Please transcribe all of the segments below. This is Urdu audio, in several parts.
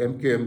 MKM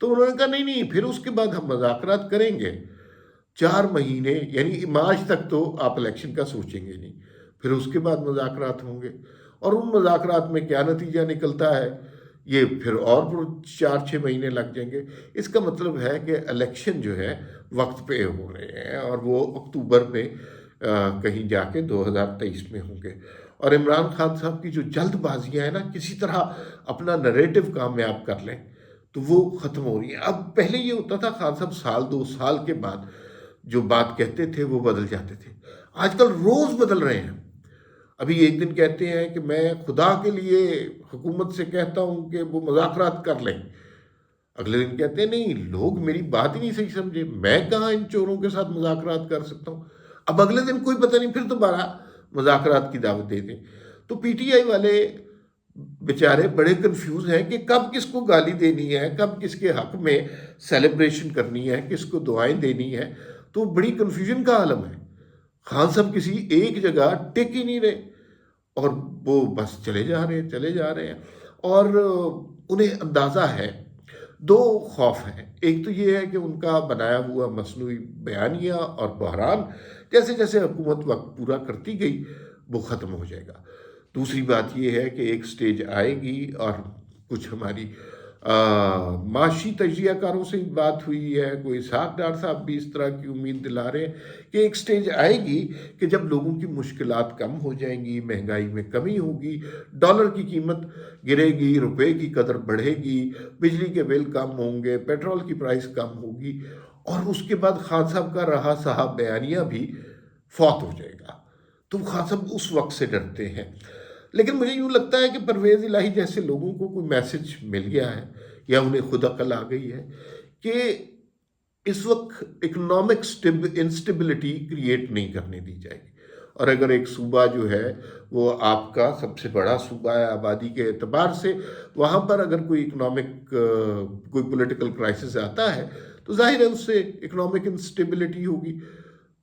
تو انہوں نے کہا نہیں نہیں پھر اس کے بعد ہم مذاکرات کریں گے، 4 مہینے یعنی مارچ تک تو آپ الیکشن کا سوچیں گے نہیں، پھر اس کے بعد مذاکرات ہوں گے، اور ان مذاکرات میں کیا نتیجہ نکلتا ہے یہ پھر اور 4-6 مہینے لگ جائیں گے۔ اس کا مطلب ہے کہ الیکشن جو ہے وقت پہ ہو رہے ہیں، اور وہ اکتوبر میں کہیں جا کے 2023 میں ہوں گے۔ اور عمران خان صاحب کی جو جلد بازیاں ہیں نا، کسی طرح اپنا نریٹو کامیاب کر لیں، تو وہ ختم ہو رہی ہیں۔ اب پہلے یہ ہوتا تھا خان صاحب 1-2 سال کے بعد جو بات کہتے تھے وہ بدل جاتے تھے، آج کل روز بدل رہے ہیں۔ ابھی ایک دن کہتے ہیں کہ میں خدا کے لیے حکومت سے کہتا ہوں کہ وہ مذاکرات کر لیں، اگلے دن کہتے ہیں نہیں لوگ میری بات ہی نہیں صحیح سمجھے، میں کہاں ان چوروں کے ساتھ مذاکرات کر سکتا ہوں، اب اگلے دن کوئی پتہ نہیں پھر دوبارہ مذاکرات کی دعوت دے دیں۔ تو پی ٹی آئی والے بیچارے بڑے کنفیوز ہیں کہ کب کس کو گالی دینی ہے، کب کس کے حق میں سیلیبریشن کرنی ہے، کس کو دعائیں دینی ہے، تو بڑی کنفیوژن کا عالم ہے۔ خان صاحب کسی ایک جگہ ٹک ہی نہیں رہے، اور وہ بس چلے جا رہے ہیں، اور انہیں اندازہ ہے، 2 خوف ہیں۔ ایک تو یہ ہے کہ ان کا بنایا ہوا مصنوعی بیانیہ اور بحران جیسے جیسے حکومت وقت پورا کرتی گئی وہ ختم ہو جائے گا۔ دوسری بات یہ ہے کہ ایک سٹیج آئے گی، اور کچھ ہماری معاشی تجزیہ کاروں سے بات ہوئی ہے، کوئی اسحاق ڈار صاحب بھی اس طرح کی امید دلا رہے ہیں کہ ایک سٹیج آئے گی کہ جب لوگوں کی مشکلات کم ہو جائیں گی، مہنگائی میں کمی ہوگی، ڈالر کی قیمت گرے گی، روپے کی قدر بڑھے گی، بجلی کے بل کم ہوں گے، پیٹرول کی پرائس کم ہوگی، اور اس کے بعد خان صاحب کا رہا صاحب بیانیہ بھی فوت ہو جائے گا۔ تو خان صاحب اس وقت سے ڈرتے ہیں۔ لیکن مجھے یوں لگتا ہے کہ پرویز الہی جیسے لوگوں کو کوئی میسج مل گیا ہے، یا انہیں خود عقل آ گئی ہے کہ اس وقت اکنامک انسٹیبلٹی کریٹ نہیں کرنے دی جائے گی، اور اگر ایک صوبہ جو ہے وہ آپ کا سب سے بڑا صوبہ ہے آبادی کے اعتبار سے، وہاں پر اگر کوئی اکنامک کوئی پولیٹیکل کرائسس آتا ہے تو ظاہر ہے اس سے اکنامک انسٹیبلٹی ہوگی،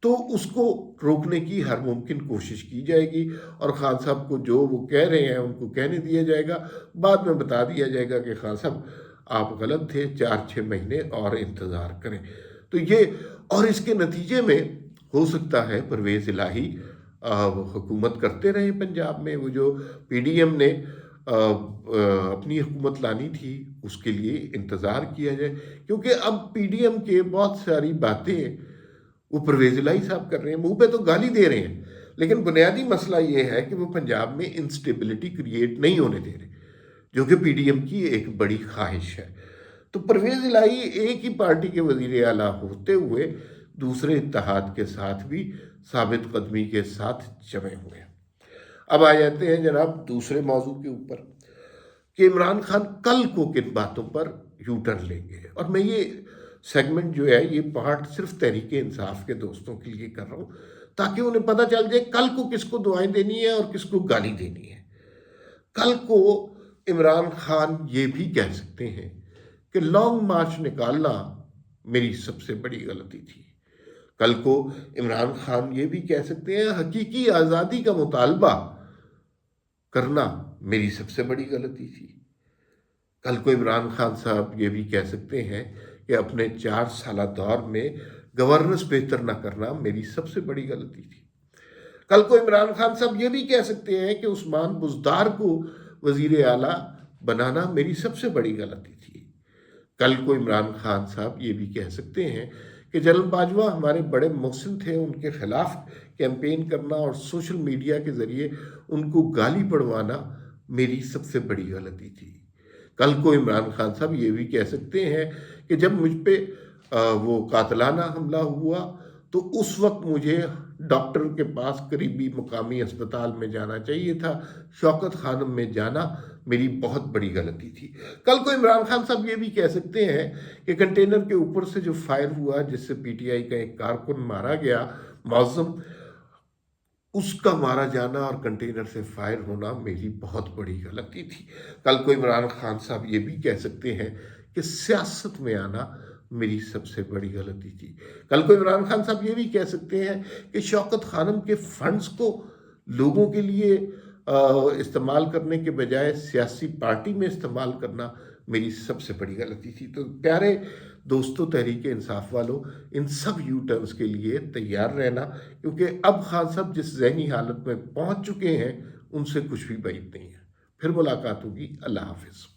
تو اس کو روکنے کی ہر ممکن کوشش کی جائے گی، اور خان صاحب کو جو وہ کہہ رہے ہیں ان کو کہنے دیا جائے گا، بعد میں بتا دیا جائے گا کہ خان صاحب آپ غلط تھے، 4-6 مہینے اور انتظار کریں۔ تو یہ، اور اس کے نتیجے میں ہو سکتا ہے پرویز الہی حکومت کرتے رہے پنجاب میں، وہ جو پی ڈی ایم نے اپنی حکومت لانی تھی اس کے لیے انتظار کیا جائے، کیونکہ اب پی ڈی ایم کے بہت ساری باتیں وہ پرویز الہی صاحب کر رہے ہیں، منہ پہ تو گالی دے رہے ہیں، لیکن بنیادی مسئلہ یہ ہے کہ وہ پنجاب میں انسٹیبلٹی کریٹ نہیں ہونے دے رہے، جو کہ پی ڈی ایم کی ایک بڑی خواہش ہے۔ تو پرویز الہی ایک ہی پارٹی کے وزیر اعلیٰ ہوتے ہوئے دوسرے اتحاد کے ساتھ بھی ثابت قدمی کے ساتھ جمے ہوئے ہیں۔ اب آ جاتے ہیں جناب دوسرے موضوع کے اوپر کہ عمران خان کل کو کن باتوں پر یو ٹرن لیں گے، اور میں یہ سیگمنٹ جو ہے یہ پارٹ صرف تحریک انصاف کے دوستوں کے لیے کر رہا ہوں تاکہ انہیں پتہ چل جائے کل کو کس کو دعائیں دینی ہے اور کس کو گالی دینی ہے۔ کل کو عمران خان یہ بھی کہہ سکتے ہیں کہ لانگ مارچ نکالنا میری سب سے بڑی غلطی تھی۔ کل کو عمران خان یہ بھی کہہ سکتے ہیں حقیقی آزادی کا مطالبہ کرنا میری سب سے بڑی غلطی تھی۔ کل کو عمران خان صاحب یہ بھی کہہ سکتے ہیں کہ اپنے 4 سالہ دور میں گورننس بہتر نہ کرنا میری سب سے بڑی غلطی تھی۔ کل کو عمران خان صاحب یہ بھی کہہ سکتے ہیں کہ عثمان بزدار کو وزیر اعلیٰ بنانا میری سب سے بڑی غلطی تھی۔ کل کو عمران خان صاحب یہ بھی کہہ سکتے ہیں کہ جنرل باجوہ ہمارے بڑے محسن تھے، ان کے خلاف کیمپین کرنا اور سوشل میڈیا کے ذریعے ان کو گالی پڑھوانا میری سب سے بڑی غلطی تھی۔ کل کو عمران خان صاحب یہ بھی کہہ سکتے ہیں کہ جب مجھ پہ وہ قاتلانہ حملہ ہوا تو اس وقت مجھے ڈاکٹر کے پاس قریبی مقامی اسپتال میں جانا چاہیے تھا، شوکت خانم میں جانا میری بہت بڑی غلطی تھی۔ کل کو عمران خان صاحب یہ بھی کہہ سکتے ہیں کہ کنٹینر کے اوپر سے جو فائر ہوا جس سے پی ٹی آئی کا ایک کارکن مارا گیا معظم، اس کا مارا جانا اور کنٹینر سے فائر ہونا میری بہت بڑی غلطی تھی۔ کل کو عمران خان صاحب یہ بھی کہہ سکتے ہیں کہ سیاست میں آنا میری سب سے بڑی غلطی تھی۔ کل کو عمران خان صاحب یہ بھی کہہ سکتے ہیں کہ شوکت خانم کے فنڈز کو لوگوں کے لیے استعمال کرنے کے بجائے سیاسی پارٹی میں استعمال کرنا میری سب سے بڑی غلطی تھی۔ تو پیارے دوستوں، تحریک انصاف والوں، ان سب یو ٹرنز کے لیے تیار رہنا، کیونکہ اب خان صاحب جس ذہنی حالت میں پہنچ چکے ہیں ان سے کچھ بھی بعید نہیں ہے۔ پھر ملاقات ہوگی۔ اللہ حافظ۔